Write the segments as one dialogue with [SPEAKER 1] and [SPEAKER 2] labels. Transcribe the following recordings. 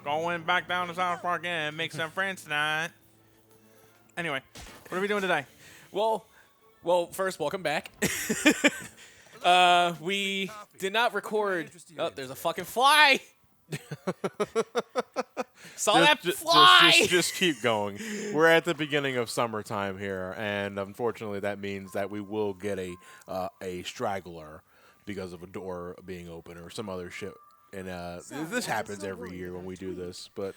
[SPEAKER 1] Going back down to South Park and make some friends tonight. Anyway, what are we doing today?
[SPEAKER 2] Well, first, welcome back. We did not record. Oh, there's a fucking fly. Saw that fly.
[SPEAKER 3] Just keep going. We're at the beginning of summertime here, and unfortunately, that means that we will get a straggler because of a door being open or some other shit. And this happens every year when we do this, but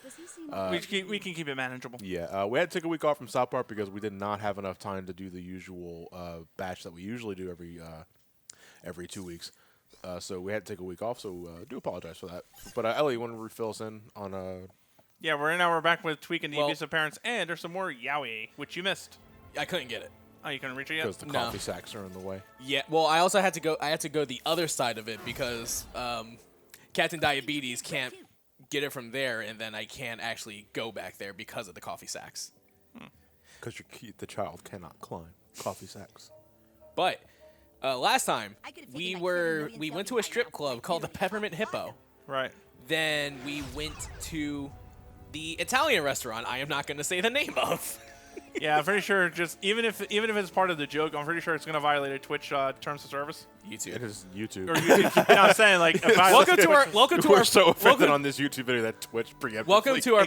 [SPEAKER 1] We can keep it manageable.
[SPEAKER 3] yeah, we had to take a week off from South Park because we did not have enough time to do the usual batch that we usually do every 2 weeks. So we had to take a week off. So do apologize for that. But Ellie, you want to refill us in on
[SPEAKER 1] Yeah, we're back with Tweak and the Ubisoft parents, and there's some more Yowie, which you missed.
[SPEAKER 2] I couldn't get it.
[SPEAKER 1] Oh, you couldn't reach it yet?
[SPEAKER 3] because the coffee sacks are in the way.
[SPEAKER 2] Yeah. Well, I also had to go. I had to go the other side of it because Captain Diabetes can't get it from there, and then I can't actually go back there because of the coffee sacks.
[SPEAKER 3] Because the child cannot climb coffee sacks.
[SPEAKER 2] But last time we went to a strip club called the Peppermint Hippo.
[SPEAKER 1] Right.
[SPEAKER 2] Then we went to the Italian restaurant. I am not going to say the name of.
[SPEAKER 1] Yeah, I'm pretty sure. Just even if it's part of the joke, I'm pretty sure it's going to violate a Twitch terms of service.
[SPEAKER 2] YouTube.
[SPEAKER 3] It is YouTube.
[SPEAKER 1] Or YouTube. You know what I'm saying? Like,
[SPEAKER 3] We're so offended on this YouTube video that Twitch preemptively.
[SPEAKER 2] Welcome to our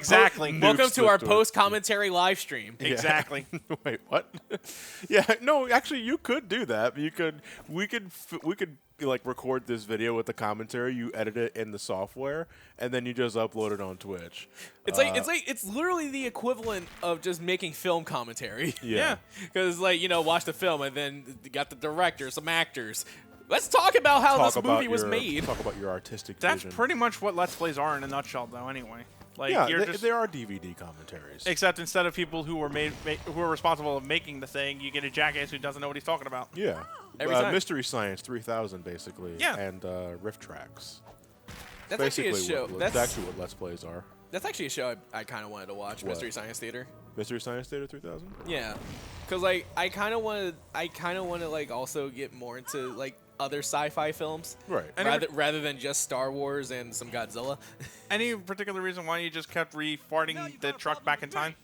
[SPEAKER 2] welcome to our post commentary live stream.
[SPEAKER 3] Yeah.
[SPEAKER 1] Exactly.
[SPEAKER 3] Wait, what? Yeah, no, actually, you could do that. We could like record this video with the commentary. You edit it in the software, and then you just upload it on Twitch.
[SPEAKER 2] It's literally the equivalent of just making film commentary.
[SPEAKER 3] Yeah.
[SPEAKER 2] Because watch the film and then you got the director, some actors. Let's talk about how this movie was made.
[SPEAKER 3] Talk about your artistic
[SPEAKER 1] That's
[SPEAKER 3] vision.
[SPEAKER 1] pretty much what Let's Plays are in a nutshell, though. Anyway. Like,
[SPEAKER 3] yeah,
[SPEAKER 1] just,
[SPEAKER 3] there are DVD commentaries.
[SPEAKER 1] Except instead of people who were who are responsible of making the thing, you get a jackass who doesn't know what he's talking about.
[SPEAKER 3] Yeah.
[SPEAKER 2] Every time.
[SPEAKER 3] Mystery Science 3000, basically.
[SPEAKER 1] Yeah.
[SPEAKER 3] And Riff Tracks.
[SPEAKER 2] That's
[SPEAKER 3] basically
[SPEAKER 2] actually a show.
[SPEAKER 3] That's actually what Let's Plays are.
[SPEAKER 2] That's actually a show I kind of wanted to watch.
[SPEAKER 3] What?
[SPEAKER 2] Mystery Science Theater.
[SPEAKER 3] Mystery Science Theater 3000?
[SPEAKER 2] Yeah, because I kind of want to like also get more into like other sci-fi films.
[SPEAKER 3] Right.
[SPEAKER 2] Rather than just Star Wars and some Godzilla.
[SPEAKER 1] Any particular reason why you just kept farting the truck back in time?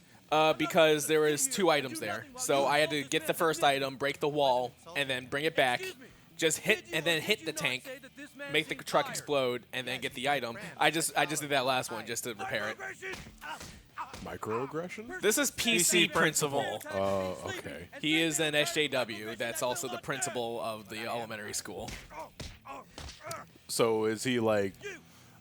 [SPEAKER 2] Because there was 2 items there, so I had to get the first item, break the wall, and then bring it back. Just hit the tank, make the truck explode, and then get the item. I just did that last one just to repair it.
[SPEAKER 3] Microaggressions?
[SPEAKER 2] This is PC Principal.
[SPEAKER 3] Oh, okay.
[SPEAKER 2] He is an SJW. That's also the principal of the elementary school.
[SPEAKER 3] So is he like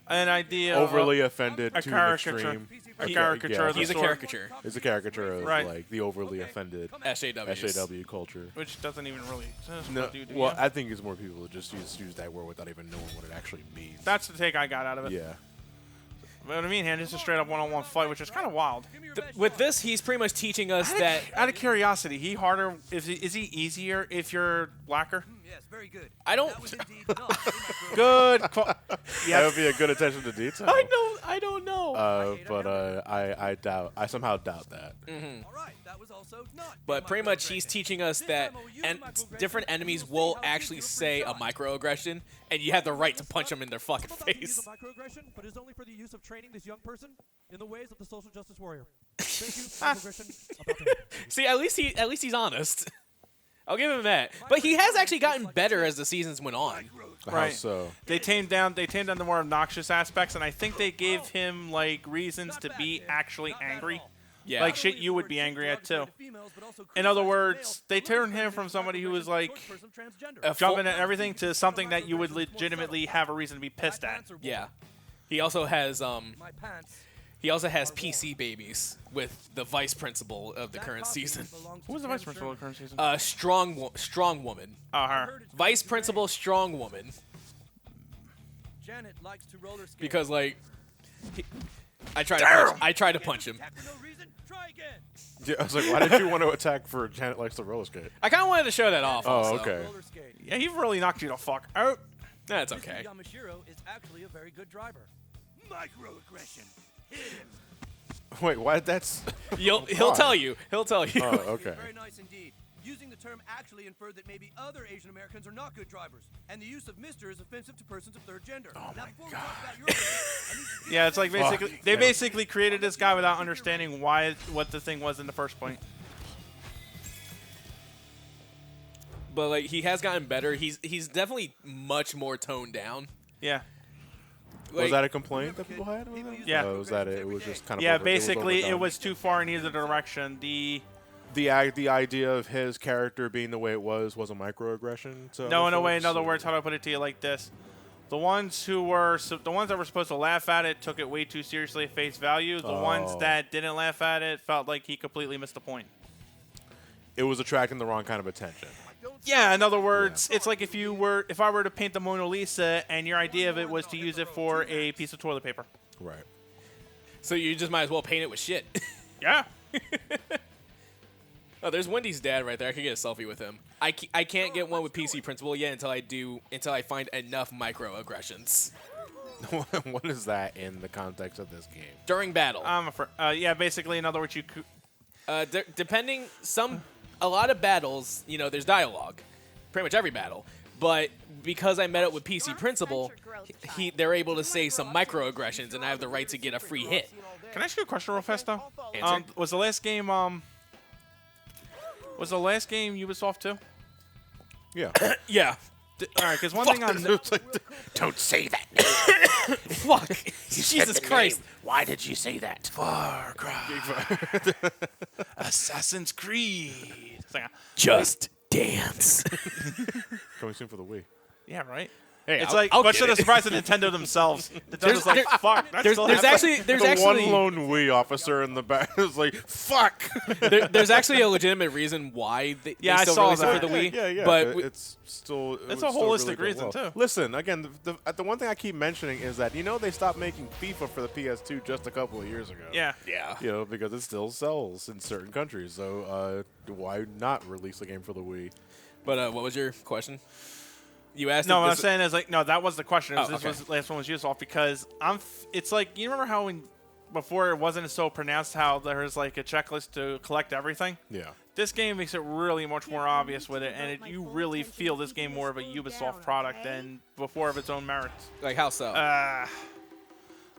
[SPEAKER 1] An idea
[SPEAKER 3] overly
[SPEAKER 1] of
[SPEAKER 3] offended
[SPEAKER 1] a
[SPEAKER 3] to an
[SPEAKER 1] caricature.
[SPEAKER 3] extreme?
[SPEAKER 1] A caricature of the
[SPEAKER 2] He's a
[SPEAKER 1] sort.
[SPEAKER 2] caricature.
[SPEAKER 3] It's a caricature of
[SPEAKER 1] Right.
[SPEAKER 3] like the overly offended
[SPEAKER 2] SJWs.
[SPEAKER 3] SJW culture.
[SPEAKER 1] Which doesn't even really exist.
[SPEAKER 3] No,
[SPEAKER 1] but do
[SPEAKER 3] well,
[SPEAKER 1] you?
[SPEAKER 3] I think it's more people that just use that word without even knowing what it actually means.
[SPEAKER 1] That's the take I got out of it.
[SPEAKER 3] Yeah.
[SPEAKER 1] But what I mean, it's a straight up one-on-one fight, which is kind of wild.
[SPEAKER 2] With this, he's pretty much teaching us that.
[SPEAKER 1] Out of curiosity, is he easier if you're blacker?
[SPEAKER 4] Yes, very good.
[SPEAKER 2] I don't.
[SPEAKER 1] Good.
[SPEAKER 3] That would be a good attention to detail.
[SPEAKER 2] I don't know.
[SPEAKER 3] I somehow doubt that.
[SPEAKER 4] All right, that was also not.
[SPEAKER 2] But pretty much, he's teaching us that different enemies will actually say a microaggression, and you have the right to punch them in their fucking face.
[SPEAKER 4] Microaggression, but is only for the use of training this young person in the ways of the social justice warrior. Thank you. Microaggression about to happen.
[SPEAKER 2] See, at least he's honest. I'll give him that. But he has actually gotten better as the seasons went on.
[SPEAKER 3] How
[SPEAKER 1] Right.
[SPEAKER 3] so?
[SPEAKER 1] They tamed down the more obnoxious aspects, and I think they gave him like reasons to be actually angry.
[SPEAKER 2] Yeah.
[SPEAKER 1] Like shit you would be angry at too. In other words, they turned him from somebody who was like jumping at everything to something that you would legitimately have a reason to be pissed at.
[SPEAKER 2] Yeah. He also has
[SPEAKER 4] My pants.
[SPEAKER 2] PC babies with the vice principal of the current season.
[SPEAKER 1] Who was the vice principal of the current season?
[SPEAKER 2] Strong woman.
[SPEAKER 1] Oh, her.
[SPEAKER 2] Vice principal, strong woman.
[SPEAKER 4] Janet likes to roller skate.
[SPEAKER 2] Because like, I tried to punch him.
[SPEAKER 4] For no reason, try again.
[SPEAKER 3] Yeah, I was like, why did you want to attack for Janet likes to roller skate?
[SPEAKER 2] I kind of wanted to show that off.
[SPEAKER 3] Oh,
[SPEAKER 2] also.
[SPEAKER 3] okay.
[SPEAKER 4] Roller skate.
[SPEAKER 1] Yeah, he really knocked you the fuck out.
[SPEAKER 2] That's okay.
[SPEAKER 4] Yamashiro is actually a very good driver. Microaggression.
[SPEAKER 3] Wait, why? That's
[SPEAKER 2] He'll
[SPEAKER 3] Why?
[SPEAKER 2] tell you. He'll tell you.
[SPEAKER 3] oh, okay.
[SPEAKER 4] Very nice indeed.
[SPEAKER 5] Using the term actually inferred that maybe other Asian Americans are not good drivers, and the use of Mr. is offensive to persons of third gender.
[SPEAKER 3] Oh
[SPEAKER 5] now,
[SPEAKER 3] my
[SPEAKER 5] before we
[SPEAKER 3] God.
[SPEAKER 5] talk about your race, I need to get
[SPEAKER 1] Yeah, it's like basically
[SPEAKER 3] Fuck.
[SPEAKER 1] they basically created this guy without understanding what the thing was in the first point.
[SPEAKER 2] But like he has gotten better. He's definitely much more toned down.
[SPEAKER 1] Yeah.
[SPEAKER 2] Like,
[SPEAKER 3] Was that a complaint that people had? With it?
[SPEAKER 1] Yeah.
[SPEAKER 3] Was that it? It was just kind of
[SPEAKER 1] Yeah,
[SPEAKER 3] over-
[SPEAKER 1] basically it
[SPEAKER 3] overdone.
[SPEAKER 1] was too far in either direction.
[SPEAKER 3] The idea of his character being the way it was a microaggression. So
[SPEAKER 1] No, in a way, in other words, how do I put it to you like this? The ones that were supposed to laugh at it took it way too seriously at face value. The ones that didn't laugh at it felt like he completely missed the point.
[SPEAKER 3] It was attracting the wrong kind of attention.
[SPEAKER 1] Yeah, in other words, it's like if I were to paint the Mona Lisa and your idea of it was to use it for a piece of toilet paper.
[SPEAKER 3] Right.
[SPEAKER 2] so you just might as well paint it with shit.
[SPEAKER 1] Yeah.
[SPEAKER 2] Oh, there's Wendy's dad right there. I could get a selfie with him. I can't get one with PC Principal yet until I find enough microaggressions
[SPEAKER 3] What is that in the context of this game?
[SPEAKER 2] during battle.
[SPEAKER 1] I'm afraid. Yeah, basically, in other words, you.
[SPEAKER 2] Depending a lot of battles, there's dialogue, pretty much every battle. But because I met up with PC Principal, they're able to say some microaggressions, and I have the right to get a free hit.
[SPEAKER 1] Can I ask you a question real fast though?
[SPEAKER 2] Answer.
[SPEAKER 1] Was the last game Ubisoft too?
[SPEAKER 3] Yeah.
[SPEAKER 2] Yeah.
[SPEAKER 1] All right, because one thing on
[SPEAKER 3] It's like, don't say that.
[SPEAKER 2] Fuck. Jesus Christ.
[SPEAKER 3] Why did you say that?
[SPEAKER 1] Far Cry, Assassin's Creed. It's like,
[SPEAKER 2] Just dance.
[SPEAKER 3] Coming soon for the Wii.
[SPEAKER 1] yeah, right.
[SPEAKER 2] Hey,
[SPEAKER 1] It's
[SPEAKER 2] I'll-
[SPEAKER 1] like
[SPEAKER 2] I'll
[SPEAKER 1] much
[SPEAKER 2] get
[SPEAKER 1] to the
[SPEAKER 2] it.
[SPEAKER 1] surprise of Nintendo themselves. Nintendo's like, fuck. that's
[SPEAKER 2] There's
[SPEAKER 1] still
[SPEAKER 2] actually
[SPEAKER 3] The one lone Wii officer in the back is like, fuck.
[SPEAKER 2] there's actually a legitimate reason why they
[SPEAKER 1] I
[SPEAKER 2] still
[SPEAKER 1] saw
[SPEAKER 2] release it
[SPEAKER 1] that.
[SPEAKER 2] for the Wii.
[SPEAKER 3] Yeah.
[SPEAKER 2] But
[SPEAKER 3] it's still.
[SPEAKER 1] It's
[SPEAKER 3] would
[SPEAKER 1] a
[SPEAKER 3] still
[SPEAKER 1] holistic
[SPEAKER 3] really go
[SPEAKER 1] reason,
[SPEAKER 3] well.
[SPEAKER 1] too.
[SPEAKER 3] Listen, again, the one thing I keep mentioning is that they stopped making FIFA for the PS2 just a couple of years ago.
[SPEAKER 1] Yeah.
[SPEAKER 2] yeah.
[SPEAKER 3] Because it still sells in certain countries. So why not release a game for the Wii?
[SPEAKER 2] But what was your question? You asked.
[SPEAKER 1] No,
[SPEAKER 2] if
[SPEAKER 1] what I'm
[SPEAKER 2] this-
[SPEAKER 1] saying is like, no, that was the question.
[SPEAKER 2] Oh,
[SPEAKER 1] This
[SPEAKER 2] okay.
[SPEAKER 1] was the last one was Ubisoft because it's like, you remember how before it wasn't so pronounced how there's like a checklist to collect everything?
[SPEAKER 3] Yeah.
[SPEAKER 1] This game makes it really much more obvious with it, and you really feel this game more of a Ubisoft product than before of its own merits.
[SPEAKER 2] Like how so?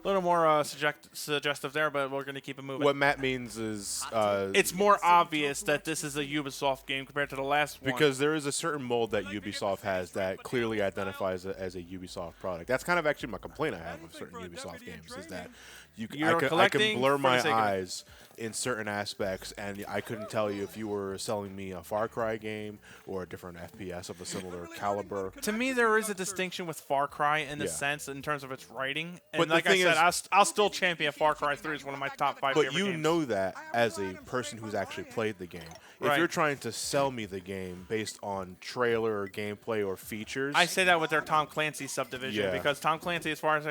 [SPEAKER 1] A little more suggestive there, but we're going to keep it moving.
[SPEAKER 3] What Matt means is
[SPEAKER 1] It's more obvious that this is a Ubisoft game compared to the last one.
[SPEAKER 3] because there is a certain mold that Ubisoft has that clearly identifies it as a Ubisoft product. That's kind of actually my complaint I have with certain Ubisoft games is that
[SPEAKER 1] You're
[SPEAKER 3] I can
[SPEAKER 1] collecting
[SPEAKER 3] blur
[SPEAKER 1] for the
[SPEAKER 3] my
[SPEAKER 1] sake of it.
[SPEAKER 3] eyes in certain aspects, and I couldn't tell you if you were selling me a Far Cry game or a different FPS of a similar caliber.
[SPEAKER 1] To me, there is a distinction with Far Cry in the
[SPEAKER 3] Yeah.
[SPEAKER 1] sense in terms of its writing. And
[SPEAKER 3] But the
[SPEAKER 1] like I
[SPEAKER 3] thing
[SPEAKER 1] said,
[SPEAKER 3] is-
[SPEAKER 1] I'll still champion Far Cry 3 as one of my top 5
[SPEAKER 3] But
[SPEAKER 1] favorite
[SPEAKER 3] you
[SPEAKER 1] games.
[SPEAKER 3] know that as a person who's actually played the game. If
[SPEAKER 1] Right.
[SPEAKER 3] you're trying to sell me the game based on trailer or gameplay or features,
[SPEAKER 1] I say that with their Tom Clancy subdivision
[SPEAKER 3] Yeah.
[SPEAKER 1] because Tom Clancy, as far as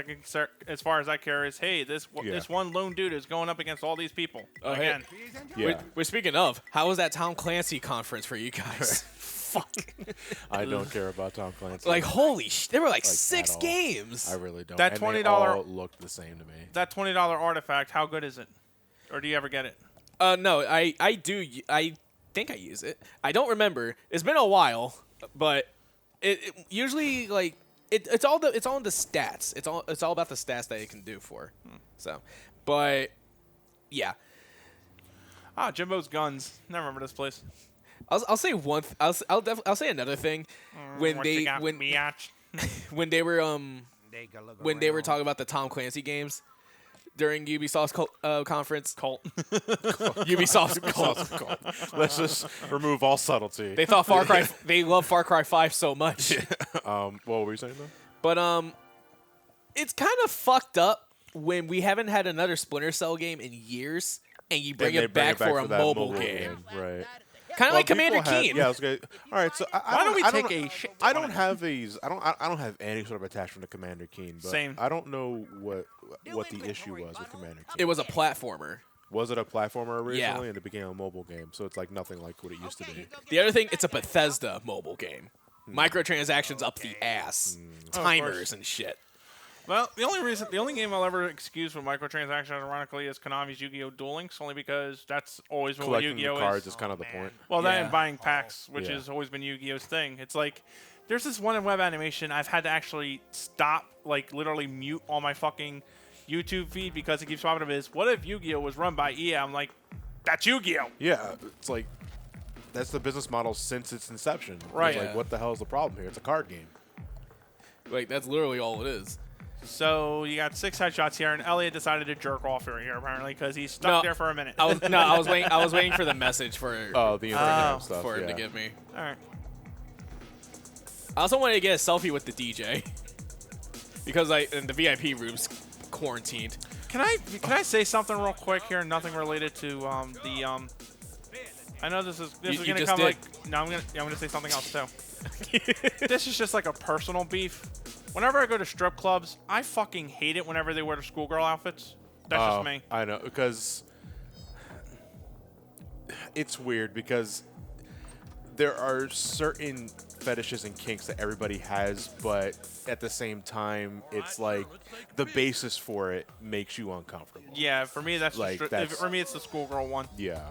[SPEAKER 1] I care, is hey, this one lone dude is going up against all these people.
[SPEAKER 2] Oh, hey.
[SPEAKER 1] Again,
[SPEAKER 3] yeah,
[SPEAKER 2] We're speaking of. How was that Tom Clancy conference for you guys? Fuck.
[SPEAKER 3] I don't care about Tom Clancy.
[SPEAKER 2] Like holy sh! There were like
[SPEAKER 3] at
[SPEAKER 2] 6
[SPEAKER 3] all.
[SPEAKER 2] games.
[SPEAKER 3] I really don't.
[SPEAKER 1] That
[SPEAKER 3] And they
[SPEAKER 1] $20
[SPEAKER 3] all looked the same to me.
[SPEAKER 1] that $20 artifact, how good is it? Or do you ever get it?
[SPEAKER 2] No, I do. I think I use it. I don't remember. It's been a while, but it usually like it's all in the stats. It's all about the stats that it can do for. So, but yeah,
[SPEAKER 1] Jimbo's Guns. Never remember this place.
[SPEAKER 2] I'll say one. I'll say another thing when
[SPEAKER 1] What
[SPEAKER 2] they
[SPEAKER 1] you got,
[SPEAKER 2] when
[SPEAKER 1] biatch?
[SPEAKER 2] when they were talking about the Tom Clancy games during Ubisoft's conference.
[SPEAKER 1] Cult.
[SPEAKER 2] Ubisoft's cult.
[SPEAKER 3] Let's just remove all subtlety.
[SPEAKER 2] They thought Far Cry. They love Far Cry 5 so much.
[SPEAKER 3] What were you saying though?
[SPEAKER 2] But it's kind of fucked up when we haven't had another Splinter Cell game in years, and you bring
[SPEAKER 3] And they
[SPEAKER 2] it back for a
[SPEAKER 3] that
[SPEAKER 2] mobile game.
[SPEAKER 3] right?
[SPEAKER 2] Kind of like Commander
[SPEAKER 3] people had-
[SPEAKER 2] Keen.
[SPEAKER 3] Yeah, I was gonna, all right. So
[SPEAKER 1] Why don't we
[SPEAKER 3] I
[SPEAKER 1] take a shit
[SPEAKER 3] I
[SPEAKER 1] on
[SPEAKER 3] don't
[SPEAKER 1] it?
[SPEAKER 3] have these. I don't have any sort of attachment to Commander Keen. But
[SPEAKER 1] Same.
[SPEAKER 3] I don't know what the issue was with Commander Keen.
[SPEAKER 2] It was a platformer.
[SPEAKER 3] Was it a platformer originally,
[SPEAKER 2] Yeah.
[SPEAKER 3] and it became a mobile game? So it's like nothing like what it used to be.
[SPEAKER 2] The other thing, it's a Bethesda mobile game. Microtransactions up the ass.
[SPEAKER 1] Oh, of
[SPEAKER 2] Timers
[SPEAKER 1] course.
[SPEAKER 2] and shit.
[SPEAKER 1] Well, the only game I'll ever excuse for microtransactions, ironically, is Konami's Yu-Gi-Oh! Duel Links, only because that's always what
[SPEAKER 3] Collecting
[SPEAKER 1] Yu-Gi-Oh!
[SPEAKER 3] the cards
[SPEAKER 1] is.
[SPEAKER 3] is kind of the point.
[SPEAKER 1] Well, that
[SPEAKER 2] Yeah.
[SPEAKER 1] and buying packs, which
[SPEAKER 3] Yeah.
[SPEAKER 1] has always been Yu-Gi-Oh!'s thing. It's like, there's this one in web animation I've had to actually stop, like, literally mute all my fucking YouTube feed because it keeps popping up is, what if Yu-Gi-Oh! Was run by EA? I'm like, that's Yu-Gi-Oh!
[SPEAKER 3] Yeah, it's like that's the business model since its inception.
[SPEAKER 1] Right.
[SPEAKER 3] It's like,
[SPEAKER 2] Yeah.
[SPEAKER 3] what the hell is the problem here? It's a card game.
[SPEAKER 2] Like, that's literally all it is.
[SPEAKER 1] So you got 6 headshots here, and Elliot decided to jerk off right here apparently because he's stuck
[SPEAKER 2] No,
[SPEAKER 1] there for a minute.
[SPEAKER 2] I was waiting for the message for
[SPEAKER 3] Oh, the Instagram stuff.
[SPEAKER 2] for him
[SPEAKER 3] yeah.
[SPEAKER 2] to give me.
[SPEAKER 1] All right.
[SPEAKER 2] I also wanted to get a selfie with the DJ because in the VIP room's quarantined.
[SPEAKER 1] Can I say something real quick here? Nothing related to I know this is
[SPEAKER 2] You
[SPEAKER 1] gonna
[SPEAKER 2] just
[SPEAKER 1] come
[SPEAKER 2] did.
[SPEAKER 1] like no. I'm gonna say something else too. This is just like a personal beef. Whenever I go to strip clubs, I fucking hate it whenever they wear the schoolgirl outfits. That's just me.
[SPEAKER 3] I know, because it's weird because there are certain fetishes and kinks that everybody has, but at the same time, it's like the basis for it makes you uncomfortable.
[SPEAKER 1] Yeah, for me that's,
[SPEAKER 3] Like,
[SPEAKER 1] for me it's the schoolgirl one.
[SPEAKER 3] Yeah.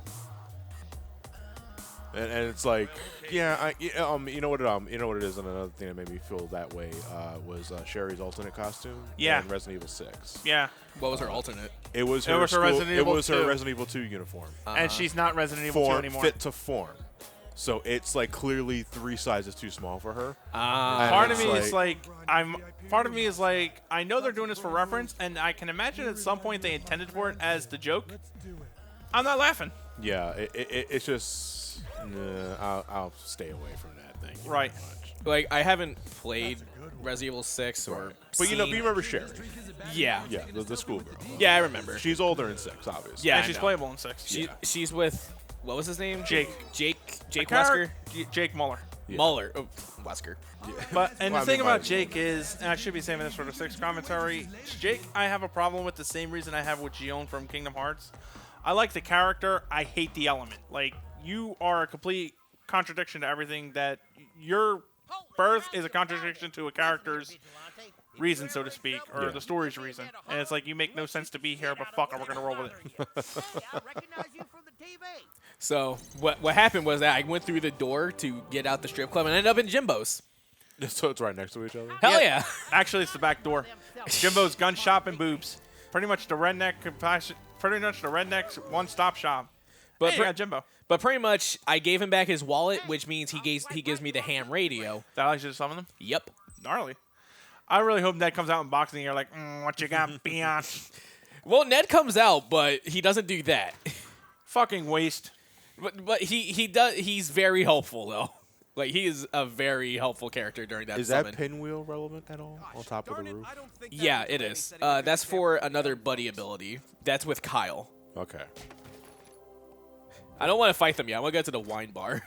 [SPEAKER 3] And it's like, yeah, you know what it is, and another thing that made me feel that way was Sherry's alternate costume.
[SPEAKER 1] Yeah.
[SPEAKER 3] In Resident Evil 6.
[SPEAKER 1] Yeah,
[SPEAKER 2] What was her alternate?
[SPEAKER 3] It was
[SPEAKER 1] It
[SPEAKER 3] her.
[SPEAKER 1] was her
[SPEAKER 3] school-
[SPEAKER 1] Resident
[SPEAKER 3] it
[SPEAKER 1] Evil
[SPEAKER 3] was her
[SPEAKER 1] 2.
[SPEAKER 3] Resident Evil 2 uniform.
[SPEAKER 1] and she's not Resident Evil 2
[SPEAKER 3] Form
[SPEAKER 1] anymore.
[SPEAKER 3] fit to form. So it's like clearly 3 sizes too small for her. And
[SPEAKER 1] Part of
[SPEAKER 3] it's
[SPEAKER 1] me is like part of me is like I know they're doing this for reference, and I can imagine at some point they intended for it as the joke. I'm not laughing.
[SPEAKER 3] yeah, it's just I'll stay away from that thing.
[SPEAKER 1] Right.
[SPEAKER 2] Like, I haven't played Resident Evil 6 or
[SPEAKER 3] But you know,
[SPEAKER 2] seen-
[SPEAKER 3] you remember Sherry?
[SPEAKER 2] Yeah.
[SPEAKER 3] Yeah, the schoolgirl.
[SPEAKER 2] Yeah, I remember.
[SPEAKER 3] She's older in 6, obviously.
[SPEAKER 2] Yeah,
[SPEAKER 1] and
[SPEAKER 2] I
[SPEAKER 1] she's
[SPEAKER 2] know.
[SPEAKER 1] playable in 6.
[SPEAKER 2] She's with, what was his name?
[SPEAKER 1] Jake.
[SPEAKER 2] Jake
[SPEAKER 1] The
[SPEAKER 2] Wesker?
[SPEAKER 1] Jake Muller.
[SPEAKER 2] Muller. Oh, Wesker.
[SPEAKER 1] But and
[SPEAKER 3] Well,
[SPEAKER 1] the
[SPEAKER 3] I
[SPEAKER 1] thing
[SPEAKER 3] mean,
[SPEAKER 1] about
[SPEAKER 3] might as
[SPEAKER 1] Jake is, and I should be saving this for the 6 commentary. Jake, I have a problem with the same reason I have with Gion from Kingdom Hearts. I like the character. I hate the element. Like, you are a complete contradiction to everything that your birth is a contradiction to a character's reason, so to speak, or
[SPEAKER 3] Yeah.
[SPEAKER 1] the story's reason. And it's like, you make no sense to be here, but fuck it, we're gonna roll with it.
[SPEAKER 5] I recognize you from the TV.
[SPEAKER 2] So, what happened was that I went through the door to get out the strip club and ended up in Jimbo's.
[SPEAKER 3] So it's right next to each other.
[SPEAKER 2] Hell yeah.
[SPEAKER 1] Actually, it's the back door. Jimbo's gun shop and boobs. Pretty much the redneck's one-stop shop.
[SPEAKER 2] But
[SPEAKER 1] Hey,
[SPEAKER 2] pre-
[SPEAKER 1] you got Jimbo.
[SPEAKER 2] But pretty much, I gave him back his wallet, which means he gives me the ham radio.
[SPEAKER 1] That allows you to summon them.
[SPEAKER 2] Yep.
[SPEAKER 1] Gnarly. I really hope Ned comes out in boxing and you're like, what you got, biatch?
[SPEAKER 2] Well, Ned comes out, but he doesn't do that.
[SPEAKER 1] Fucking waste.
[SPEAKER 2] But he does. He's very helpful though. Like, he is a very helpful character during that
[SPEAKER 3] Is
[SPEAKER 2] summon.
[SPEAKER 3] that pinwheel relevant at all on top of the roof?
[SPEAKER 2] Yeah, it is. That's for another buddy ability. That's with Kyle.
[SPEAKER 3] Okay.
[SPEAKER 2] I don't want to fight them yet. I want to go to the wine bar.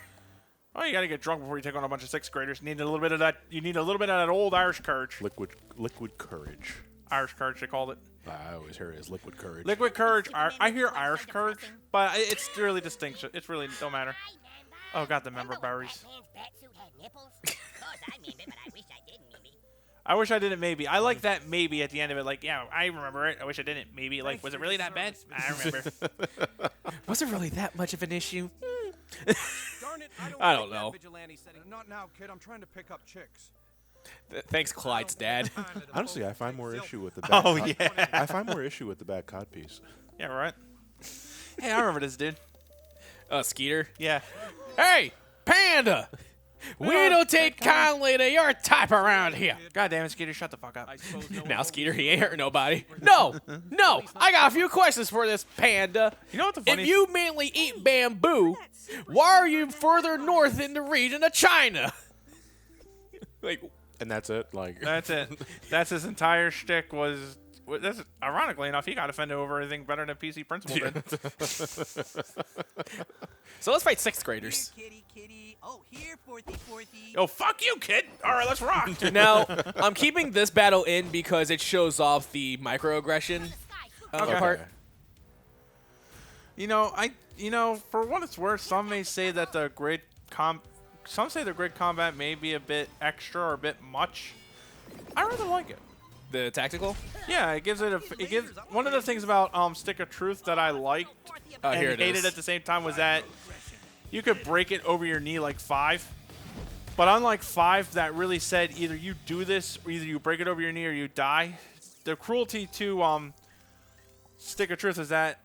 [SPEAKER 1] Oh, you gotta get drunk before you take on a bunch of 6th graders. You need a little bit of that. You need a little bit of that old Irish courage.
[SPEAKER 3] Liquid courage.
[SPEAKER 1] Irish courage, they called it.
[SPEAKER 3] I always hear it as liquid courage.
[SPEAKER 1] Liquid courage. I hear Irish courage, but it's really distinction. It's really don't matter. Oh god, the member berries. I wish I didn't. Maybe I like that. Maybe at the end of it, like, yeah, I remember it. I wish I didn't. Maybe like, was it really that bad? I remember.
[SPEAKER 2] Was it really that much of an issue?
[SPEAKER 5] Darn it,
[SPEAKER 2] I don't
[SPEAKER 5] like that
[SPEAKER 2] know.
[SPEAKER 5] vigilante setting. Not now, kid. I'm trying to pick up chicks.
[SPEAKER 2] Thanks, Clyde's dad.
[SPEAKER 3] Honestly, I find more issue with the bad
[SPEAKER 1] Oh,
[SPEAKER 3] cod-
[SPEAKER 1] yeah.
[SPEAKER 3] I find more issue with the bad cod piece.
[SPEAKER 1] Yeah, right. Hey, I remember this dude.
[SPEAKER 2] Skeeter.
[SPEAKER 1] Yeah.
[SPEAKER 2] Hey, Panda! We don't take kindly to your type around here.
[SPEAKER 1] God damn it, Skeeter, shut the fuck up.
[SPEAKER 2] Now, Skeeter, he ain't hurt nobody. No, I got a few questions for this Panda.
[SPEAKER 1] You know what the funny?
[SPEAKER 2] If you mainly eat bamboo, why are you further north in the region of China? Like,
[SPEAKER 3] And that's it. Like
[SPEAKER 1] That's it. That's his entire shtick. Was that's ironically enough, he got offended over anything better than PC Principal did.
[SPEAKER 2] so let's fight 6th graders.
[SPEAKER 5] Kitty, kitty. Oh, here, fourthy, fourthy.
[SPEAKER 1] Yo, fuck you, kid. All right, let's rock.
[SPEAKER 2] Now, I'm keeping this battle in because it shows off the microaggression
[SPEAKER 1] Okay.
[SPEAKER 2] part.
[SPEAKER 1] You know, for what it's worth, some may say that the some say the grid combat may be a bit extra or a bit much. I rather like it.
[SPEAKER 2] The tactical?
[SPEAKER 1] Yeah, it gives it a. It gives one of the things about Stick of Truth that I liked and
[SPEAKER 2] Here it
[SPEAKER 1] hated
[SPEAKER 2] is.
[SPEAKER 1] at the same time was that you could break it over your knee like 5. But unlike 5 that really said either you do this or either you break it over your knee or you die, the cruelty to Stick of Truth is that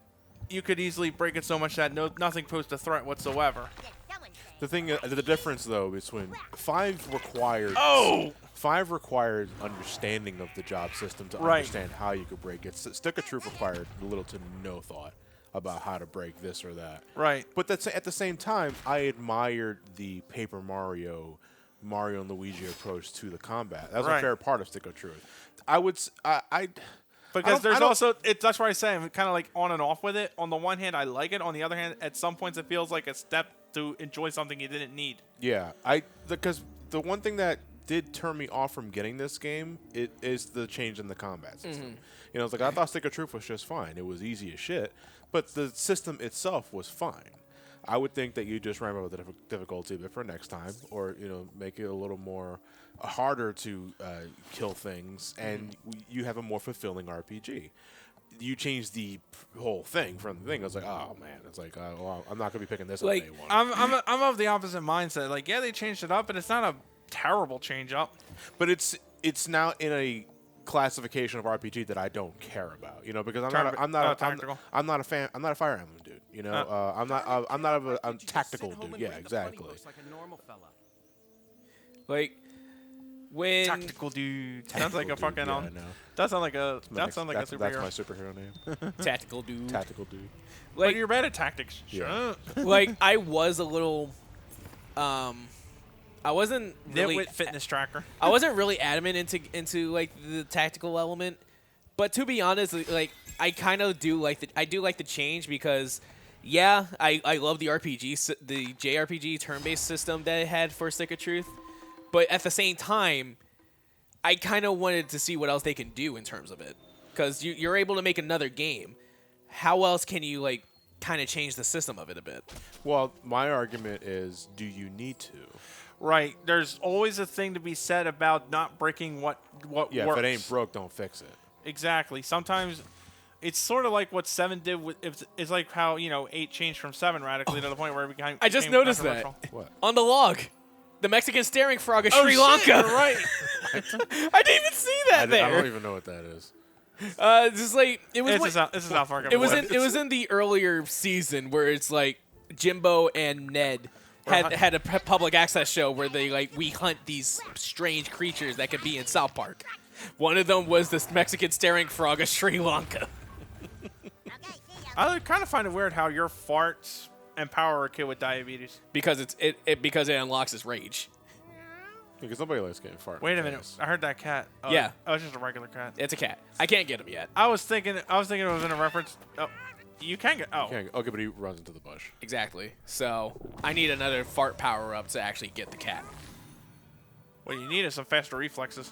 [SPEAKER 1] you could easily break it so much that nothing posed a threat whatsoever.
[SPEAKER 3] The difference though between 5 required.
[SPEAKER 1] Oh!
[SPEAKER 3] 5 required understanding of the job system to
[SPEAKER 1] Right.
[SPEAKER 3] understand how you could break it. Stick of Truth required little to no thought about how to break this or that.
[SPEAKER 1] Right.
[SPEAKER 3] But that's at the same time, I admired the Paper Mario and Luigi approach to the combat. That was a
[SPEAKER 1] Right.
[SPEAKER 3] fair part of Stick of Truth. I would,
[SPEAKER 1] Because there's
[SPEAKER 3] I don't-
[SPEAKER 1] also, that's why I say I'm kind of like on and off with it. On the one hand, I like it. On the other hand, at some points, it feels like a step to enjoy something you didn't need.
[SPEAKER 3] yeah, because the one thing that did turn me off from getting this game is the change in the combat system. You know, it's like I thought Stick of Truth was just fine. It was easy as shit, but the system itself was fine. I would think that you just ramp up the difficulty a bit for next time, or make it a little more harder to kill things, and you have a more fulfilling RPG. You change the whole thing from the thing. I was like, oh man, it's like, well, I'm not gonna be picking this
[SPEAKER 2] Like,
[SPEAKER 3] up day one.
[SPEAKER 1] I'm of the opposite mindset. Like, yeah, they changed it up, but it's not a terrible change up.
[SPEAKER 3] But it's now in a classification of RPG that I don't care about, because
[SPEAKER 1] tactical.
[SPEAKER 3] I'm not a fan. I'm not a Fire Emblem dude, I'm not a tactical dude. Yeah, exactly.
[SPEAKER 5] Like a normal fella.
[SPEAKER 2] Like, when...
[SPEAKER 1] Tactical dude. Sounds like a
[SPEAKER 3] Dude,
[SPEAKER 1] fucking
[SPEAKER 3] yeah, I know.
[SPEAKER 1] That sounds like a
[SPEAKER 3] That's
[SPEAKER 1] superhero.
[SPEAKER 3] my superhero name.
[SPEAKER 2] Tactical dude.
[SPEAKER 3] Tactical dude.
[SPEAKER 1] But
[SPEAKER 2] Like,
[SPEAKER 1] you're bad at tactics.
[SPEAKER 3] Yeah.
[SPEAKER 1] Sure.
[SPEAKER 2] like, I was a little... I wasn't really...
[SPEAKER 1] Nitwit fitness tracker.
[SPEAKER 2] I wasn't really adamant into like the tactical element, but to be honest, like I kind of do like the change because, yeah, I love the the JRPG turn-based system that it had for Stick of Truth, but at the same time, I kind of wanted to see what else they can do in terms of it, because you're able to make another game. How else can you like kind of change the system of it a bit?
[SPEAKER 3] Well, my argument is, do you need to?
[SPEAKER 1] Right. There's always a thing to be said about not breaking what
[SPEAKER 3] Yeah,
[SPEAKER 1] works.
[SPEAKER 3] if it ain't broke, don't fix it.
[SPEAKER 1] Exactly. Sometimes it's sort of like what 7 did with it's like how 8 changed from 7 radically to the point where it became.
[SPEAKER 2] I just noticed that.
[SPEAKER 1] controversial.
[SPEAKER 3] What?
[SPEAKER 2] On the log, the Mexican staring frog is Sri
[SPEAKER 1] shit,
[SPEAKER 2] Lanka.
[SPEAKER 1] you're right.
[SPEAKER 2] I didn't even see that there.
[SPEAKER 3] I don't even know what that is.
[SPEAKER 2] Just like it was.
[SPEAKER 1] This is South Park.
[SPEAKER 2] It was in.
[SPEAKER 1] everyone.
[SPEAKER 2] It was in the earlier season where it's like Jimbo and Ned had a public access show where we hunt these strange creatures that could be in South Park. One of them was this Mexican staring frog of Sri Lanka.
[SPEAKER 1] I kind of find it weird how your farts empower a kid with diabetes.
[SPEAKER 2] Because because it unlocks his rage.
[SPEAKER 3] Because nobody likes getting farted.
[SPEAKER 1] Wait a minute. I heard that cat. Oh,
[SPEAKER 2] Yeah.
[SPEAKER 1] Oh, it's just a regular cat.
[SPEAKER 2] It's a cat. I can't get him yet.
[SPEAKER 1] I was thinking it was in a reference. Oh, you can get. Oh,
[SPEAKER 3] Okay, but he runs into the bush.
[SPEAKER 2] Exactly. So I need another fart power up to actually get the cat.
[SPEAKER 1] what you need is some faster reflexes.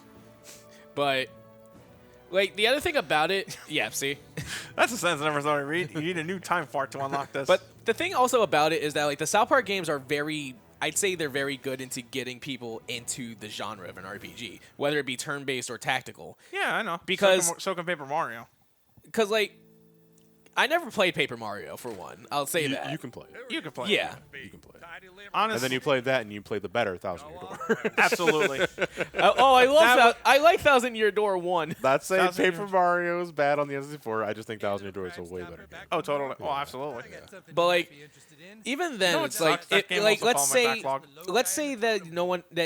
[SPEAKER 2] But like the other thing about it, yeah, see.
[SPEAKER 1] That's a sentence I never thought I'd read. You need a new time fart to unlock this.
[SPEAKER 2] But the thing also about it is that like the South Park games are I'd say they're very good into getting people into the genre of an RPG, whether it be turn-based or tactical.
[SPEAKER 1] yeah, I know.
[SPEAKER 2] Because-
[SPEAKER 1] so can Paper Mario.
[SPEAKER 2] Because like, I never played Paper Mario for one. I'll say that.
[SPEAKER 3] You can play it.
[SPEAKER 1] You can play.
[SPEAKER 2] Yeah.
[SPEAKER 3] You can play it.
[SPEAKER 1] Honestly,
[SPEAKER 3] And then you played that, and you played the better Thousand Year Door.
[SPEAKER 1] absolutely.
[SPEAKER 2] I love that. I like Thousand Year Door 1.
[SPEAKER 3] Not saying
[SPEAKER 1] Thousand
[SPEAKER 3] Paper
[SPEAKER 1] Year-
[SPEAKER 3] Mario is bad on the N64. I just think Thousand Year Door is a way better game.
[SPEAKER 1] Oh, totally. Well, absolutely.
[SPEAKER 2] But like, even then,
[SPEAKER 1] know what
[SPEAKER 2] it's like,
[SPEAKER 1] sucks? That game
[SPEAKER 2] like
[SPEAKER 1] also
[SPEAKER 2] let's
[SPEAKER 1] fell in my
[SPEAKER 2] say,
[SPEAKER 1] backlog.
[SPEAKER 2] let's say that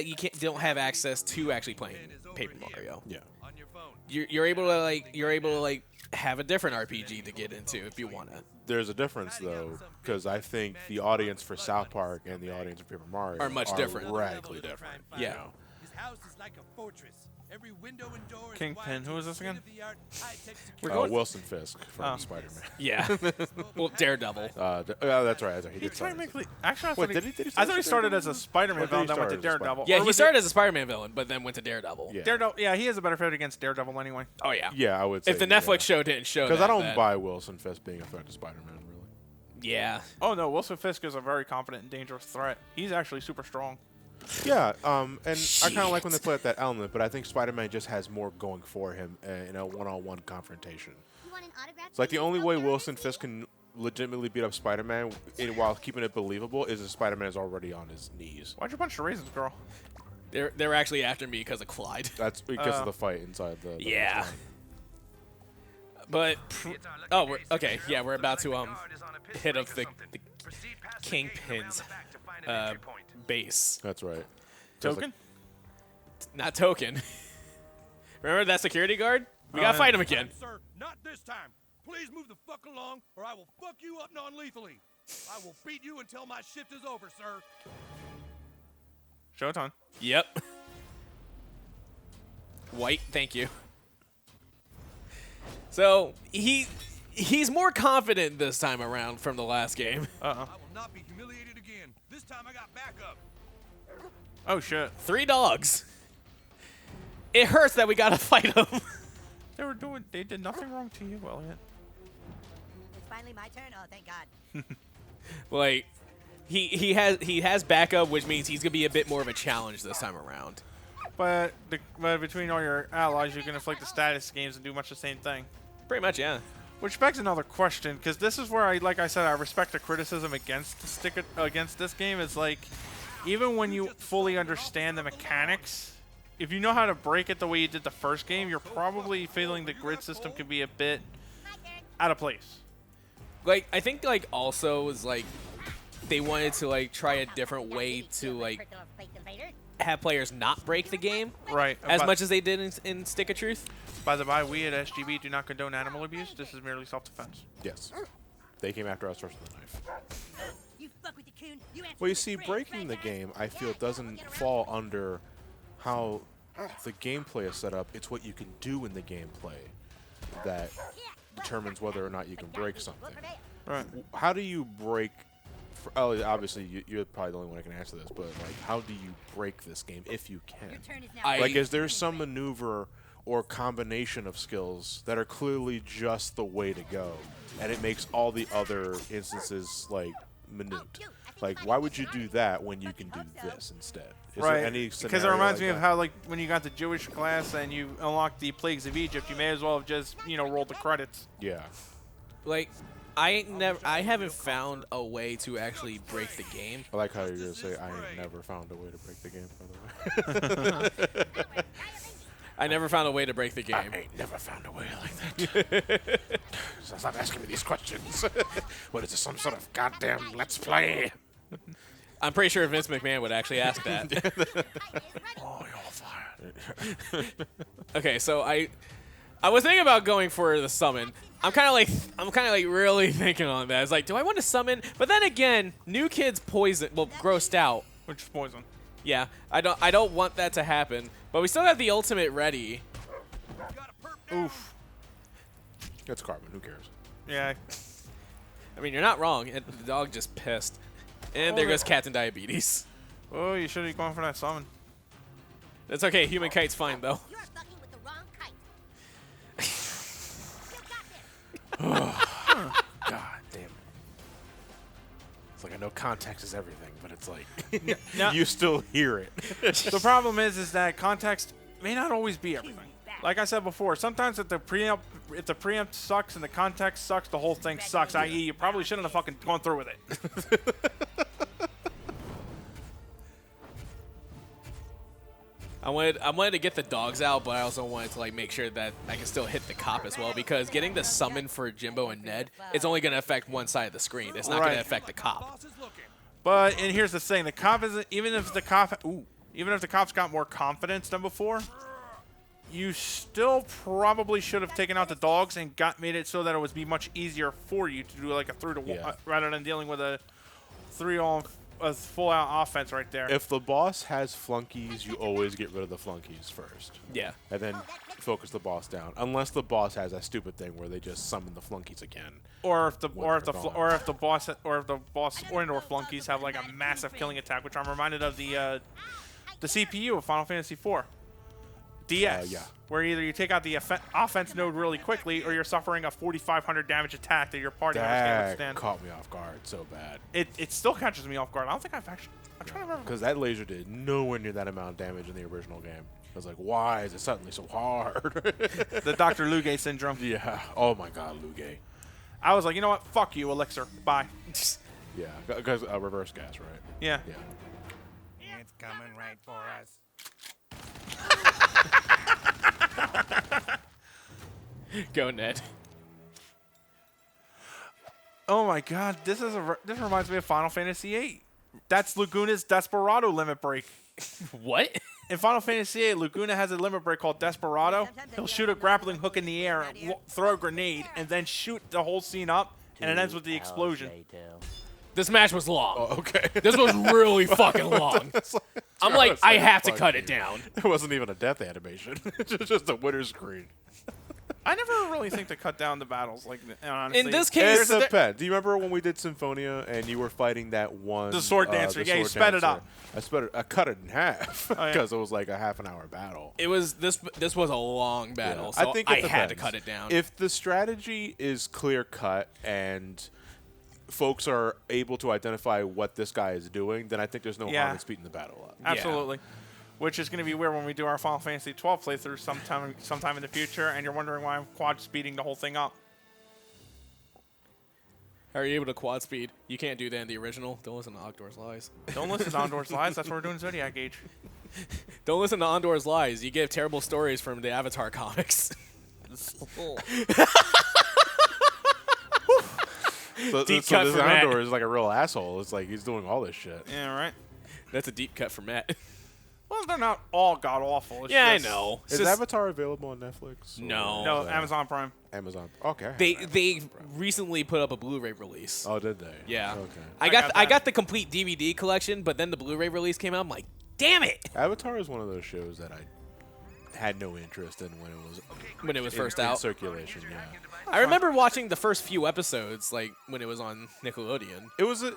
[SPEAKER 2] you don't have access to actually playing Paper Mario.
[SPEAKER 3] Yeah.
[SPEAKER 2] You're able to have a different RPG to get into if you wanna.
[SPEAKER 3] There's a difference, though, because I think the audience for South Park and the audience for Paper Mario
[SPEAKER 2] Are much different.
[SPEAKER 3] radically different.
[SPEAKER 2] Yeah.
[SPEAKER 5] His house is like a fortress. Every window and door is
[SPEAKER 1] Kingpin.
[SPEAKER 5] wired
[SPEAKER 1] Who
[SPEAKER 5] to
[SPEAKER 1] is this again?
[SPEAKER 5] state-of-the-art high-tech
[SPEAKER 1] We're
[SPEAKER 5] security.
[SPEAKER 1] going-
[SPEAKER 3] Wilson Fisk from
[SPEAKER 1] Oh.
[SPEAKER 3] Spider-Man.
[SPEAKER 2] Yeah. Well, Daredevil.
[SPEAKER 3] That's right. He
[SPEAKER 1] He
[SPEAKER 3] did start as a-
[SPEAKER 1] technically, actually, I
[SPEAKER 3] Wait,
[SPEAKER 1] thought
[SPEAKER 3] did he
[SPEAKER 1] I
[SPEAKER 3] start
[SPEAKER 1] thought he
[SPEAKER 3] as a
[SPEAKER 1] started
[SPEAKER 3] Daredevil?
[SPEAKER 1] as a Spider-Man
[SPEAKER 3] Or did he
[SPEAKER 1] villain, then went to
[SPEAKER 3] start as a Spider-Man?
[SPEAKER 1] Daredevil.
[SPEAKER 2] Yeah,
[SPEAKER 1] Or
[SPEAKER 2] he
[SPEAKER 1] was
[SPEAKER 2] started as a Spider-Man villain, but then went to Daredevil.
[SPEAKER 3] Yeah.
[SPEAKER 1] Daredevil. Yeah, he has a better fit against Daredevil anyway.
[SPEAKER 2] Oh yeah.
[SPEAKER 3] Yeah, I would say.
[SPEAKER 2] If the Netflix show didn't show that.
[SPEAKER 3] Because I don't
[SPEAKER 2] then-
[SPEAKER 3] buy Wilson Fisk being a threat to Spider-Man, really.
[SPEAKER 2] Yeah.
[SPEAKER 1] Oh no, Wilson Fisk is a very confident and dangerous threat. He's actually super strong.
[SPEAKER 3] Yeah, and I kind of like when they play at that element, but I think Spider-Man just has more going for him in a one-on-one confrontation. It's like the only way Wilson Fisk can legitimately beat up Spider-Man while keeping it believable is if Spider-Man is already on his knees.
[SPEAKER 1] Why'd you punch the raisins, girl?
[SPEAKER 2] They're actually after me because of Clyde.
[SPEAKER 3] That's because of the fight inside the
[SPEAKER 2] Yeah.
[SPEAKER 3] restaurant.
[SPEAKER 2] But okay. Yeah, we're about to hit up the Kingpin's base.
[SPEAKER 3] That's right.
[SPEAKER 1] Token?
[SPEAKER 2] Not Token. Remember that security guard? We gotta fight him again.
[SPEAKER 5] Sir, not this time. Please move the fuck along, or I will fuck you up non-lethally. I will beat you until my shift is over, sir.
[SPEAKER 1] Showtime.
[SPEAKER 2] Yep. White, thank you. So he's more confident this time around from the last game.
[SPEAKER 1] Uh-oh.
[SPEAKER 5] I will not be humiliated again. This time I got backup.
[SPEAKER 1] Oh, shit.
[SPEAKER 2] 3 dogs. It hurts that we gotta fight them.
[SPEAKER 1] They did nothing wrong to you, Elliot.
[SPEAKER 6] It's finally my turn. Oh, thank God.
[SPEAKER 2] Like, he has backup, which means he's gonna be a bit more of a challenge this time around.
[SPEAKER 1] But between all your allies, you can inflict the status games and do much the same thing.
[SPEAKER 2] Pretty much, yeah.
[SPEAKER 1] Which begs another question, because this is where like I said, I respect the criticism against this game. Is like, even when you fully understand the mechanics, if you know how to break it the way you did the first game, you're probably feeling the grid system could be a bit out of place.
[SPEAKER 2] Like, I think, like, also is, like, they wanted to, like, try a different way to, like, have players not break the game.
[SPEAKER 1] Right.
[SPEAKER 2] As much as they did in Stick of Truth.
[SPEAKER 1] By the by, we at SGB do not condone animal abuse. This is merely self-defense.
[SPEAKER 3] Yes. They came after us first with a knife.
[SPEAKER 6] You fuck with the coon, you answer
[SPEAKER 3] Well, you
[SPEAKER 6] to
[SPEAKER 3] see,
[SPEAKER 6] the
[SPEAKER 3] breaking the game, I feel, doesn't fall under how the gameplay is set up. It's what you can do in the gameplay that determines whether or not you can break something.
[SPEAKER 1] Right.
[SPEAKER 3] How do you break? Obviously, you're probably the only one who can answer this, but like, how do you break this game if you can?
[SPEAKER 6] Your turn is now.
[SPEAKER 3] Like, is there some maneuver or combination of skills that are clearly just the way to go, and it makes all the other instances like minute? Like, why would you do that when you can do this instead? Is there any
[SPEAKER 1] Because it
[SPEAKER 3] scenario
[SPEAKER 1] reminds
[SPEAKER 3] like
[SPEAKER 1] me of
[SPEAKER 3] that?
[SPEAKER 1] how, like, when you got the Jewish class and you unlocked the Plagues of Egypt, you may as well have just, rolled the credits.
[SPEAKER 3] Yeah.
[SPEAKER 2] Like, I haven't found a way to actually break the game.
[SPEAKER 3] I like how you're gonna say, "I ain't never found a way to break the game." By the way.
[SPEAKER 2] I never found a way to break the game.
[SPEAKER 3] I ain't never found a way like that. Stop asking me these questions. What is this, some sort of goddamn let's play?
[SPEAKER 2] I'm pretty sure Vince McMahon would actually ask that.
[SPEAKER 3] Oh, you're fired.
[SPEAKER 2] Okay, so I was thinking about going for the summon. I'm kind of like really thinking on that. It's like, do I want to summon? But then again, new kids grossed out.
[SPEAKER 1] Which is poison.
[SPEAKER 2] Yeah, I don't want that to happen. But we still have the ultimate ready.
[SPEAKER 1] Oof.
[SPEAKER 3] It's Carbon. Who cares?
[SPEAKER 1] Yeah.
[SPEAKER 2] I mean, you're not wrong. The dog just pissed. And there goes Captain Diabetes.
[SPEAKER 1] Oh, you should have gone for that summon.
[SPEAKER 2] It's okay. Human Kite's fine, though.
[SPEAKER 6] You're fucking with the wrong kite. You got this.
[SPEAKER 3] God damn it. It's like, I know context is everything, but it's like,
[SPEAKER 1] Now,
[SPEAKER 3] you still hear it.
[SPEAKER 1] the problem is that context may not always be everything. Like I said before, sometimes if the preempt sucks and the context sucks, the whole thing sucks. I.e., you probably shouldn't have fucking gone through with it.
[SPEAKER 2] I wanted to get the dogs out, but I also wanted to like make sure that I can still hit the cop as well, because getting the summon for Jimbo and Ned, it's only going to affect one side of the screen. It's not going
[SPEAKER 1] Right.
[SPEAKER 2] to affect the cop.
[SPEAKER 1] And here's the thing: the cop isn't even if the cop's got more confidence than before, you still probably should have taken out the dogs and made it so that it would be much easier for you to do like a 3-to-1
[SPEAKER 3] Yeah.
[SPEAKER 1] rather than dealing with a full-out offense right there.
[SPEAKER 3] If the boss has flunkies, you always get rid of the flunkies first.
[SPEAKER 2] Yeah.
[SPEAKER 3] And then focus the boss down. Unless the boss has that stupid thing where they just summon the flunkies again.
[SPEAKER 1] Or if the boss or flunkies have like a massive killing attack, which I'm reminded of the CPU of Final Fantasy IV. DS.
[SPEAKER 3] Yeah.
[SPEAKER 1] Where either you take out the offense node really quickly, or you're suffering a 4,500 damage attack that your party members can't
[SPEAKER 3] That
[SPEAKER 1] withstand.
[SPEAKER 3] caught me off guard so bad.
[SPEAKER 1] It still catches me off guard. I don't think I've actually. I'm trying to remember.
[SPEAKER 3] Because that laser did nowhere near that amount of damage in the original game. I was like, why is it suddenly so hard?
[SPEAKER 1] The Dr. Luge syndrome.
[SPEAKER 3] Yeah. Oh my God, Luge.
[SPEAKER 1] I was like, you know what? Fuck you, Elixir. Bye.
[SPEAKER 3] Yeah, because reverse gas, right?
[SPEAKER 1] Yeah.
[SPEAKER 3] Yeah.
[SPEAKER 5] It's coming right for us.
[SPEAKER 2] Go, Ned.
[SPEAKER 1] Oh my God, this reminds me of Final Fantasy VIII. That's Laguna's Desperado limit break.
[SPEAKER 2] What?
[SPEAKER 1] In Final Fantasy VIII, Laguna has a limit break called Desperado. He'll shoot a grappling hook in the air, throw a grenade, and then shoot the whole scene up, and it ends with the explosion.
[SPEAKER 2] This match was long.
[SPEAKER 3] Oh, okay.
[SPEAKER 2] This was really fucking long. I'm like, I have to
[SPEAKER 3] Fuck
[SPEAKER 2] cut
[SPEAKER 3] you.
[SPEAKER 2] it down.
[SPEAKER 3] It wasn't even a death animation. It's just a winter screen.
[SPEAKER 1] I never really think to cut down the battles. Like, honestly.
[SPEAKER 2] In this case,
[SPEAKER 3] It's a pet. Do you remember when we did Symphonia and you were fighting that one?
[SPEAKER 1] The sword dancer. Yeah, you
[SPEAKER 3] sword
[SPEAKER 1] sped it
[SPEAKER 3] dancer?
[SPEAKER 1] up.
[SPEAKER 3] I cut it in half
[SPEAKER 1] yeah.
[SPEAKER 3] because it was like a half an hour battle.
[SPEAKER 2] it was this was a long battle,
[SPEAKER 3] Yeah.
[SPEAKER 2] so
[SPEAKER 3] I think
[SPEAKER 2] I
[SPEAKER 3] it
[SPEAKER 2] had to
[SPEAKER 3] depends.
[SPEAKER 2] cut it down.
[SPEAKER 3] If the strategy is clear cut and folks are able to identify what this guy is doing, then I think there's no
[SPEAKER 1] Yeah.
[SPEAKER 3] harm in speeding the battle up.
[SPEAKER 1] Absolutely. Which is going to be weird when we do our Final Fantasy 12 playthrough sometime in the future, and you're wondering why I'm quad speeding the whole thing up.
[SPEAKER 2] Are you able to quad speed? You can't do that in the original. Don't listen to Ogdor's Lies.
[SPEAKER 1] Don't listen to Ondor's Lies. That's what we're doing Zodiac Age.
[SPEAKER 2] Don't listen to Ondor's Lies. You get terrible stories from the Avatar comics.
[SPEAKER 3] So,
[SPEAKER 2] Deep
[SPEAKER 3] so
[SPEAKER 2] cut
[SPEAKER 3] this
[SPEAKER 2] for Matt.
[SPEAKER 3] Andor is like a real asshole. It's like he's doing all this shit.
[SPEAKER 1] Yeah, right?
[SPEAKER 2] That's a deep cut for Matt.
[SPEAKER 1] Well, they're not all god-awful. It's
[SPEAKER 2] Yeah, I
[SPEAKER 1] just-
[SPEAKER 2] know.
[SPEAKER 3] Is Avatar available on Netflix?
[SPEAKER 2] No.
[SPEAKER 1] No,
[SPEAKER 3] Or,
[SPEAKER 1] Amazon Prime.
[SPEAKER 3] Amazon. Okay.
[SPEAKER 2] They recently put up a Blu-ray release.
[SPEAKER 3] Oh, did they?
[SPEAKER 2] Yeah.
[SPEAKER 3] Okay.
[SPEAKER 2] I
[SPEAKER 1] got
[SPEAKER 2] got
[SPEAKER 1] that.
[SPEAKER 2] the complete DVD collection, but then the Blu-ray release came out. I'm like, damn it!
[SPEAKER 3] Avatar is one of those shows that I had no interest in when it was
[SPEAKER 2] When it was first
[SPEAKER 3] in
[SPEAKER 2] out.
[SPEAKER 3] circulation. Yeah.
[SPEAKER 2] I remember watching the first few episodes, like when it was on Nickelodeon.
[SPEAKER 3] It was a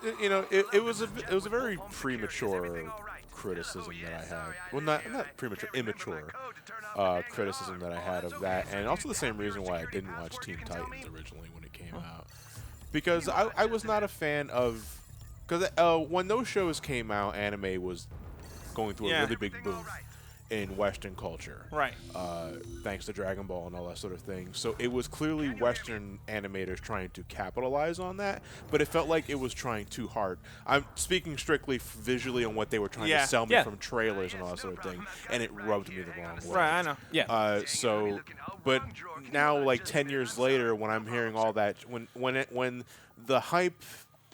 [SPEAKER 3] it was a very premature criticism that I had. Well, not premature, immature criticism that I had of that, and also the same reason why I didn't watch Teen Titans originally when it came out, because I was not a fan of, because when those shows came out, anime was going through a really big boom in Western culture.
[SPEAKER 1] Right.
[SPEAKER 3] Thanks to Dragon Ball and all that sort of thing. So it was clearly Western animators trying to capitalize on that, but it felt like it was trying too hard. I'm speaking strictly visually on what they were trying to sell me from trailers and all that sort of thing, and it rubbed me the wrong way.
[SPEAKER 1] Right, I know.
[SPEAKER 2] Yeah.
[SPEAKER 3] But now, like 10 years later, when I'm hearing all that, when the hype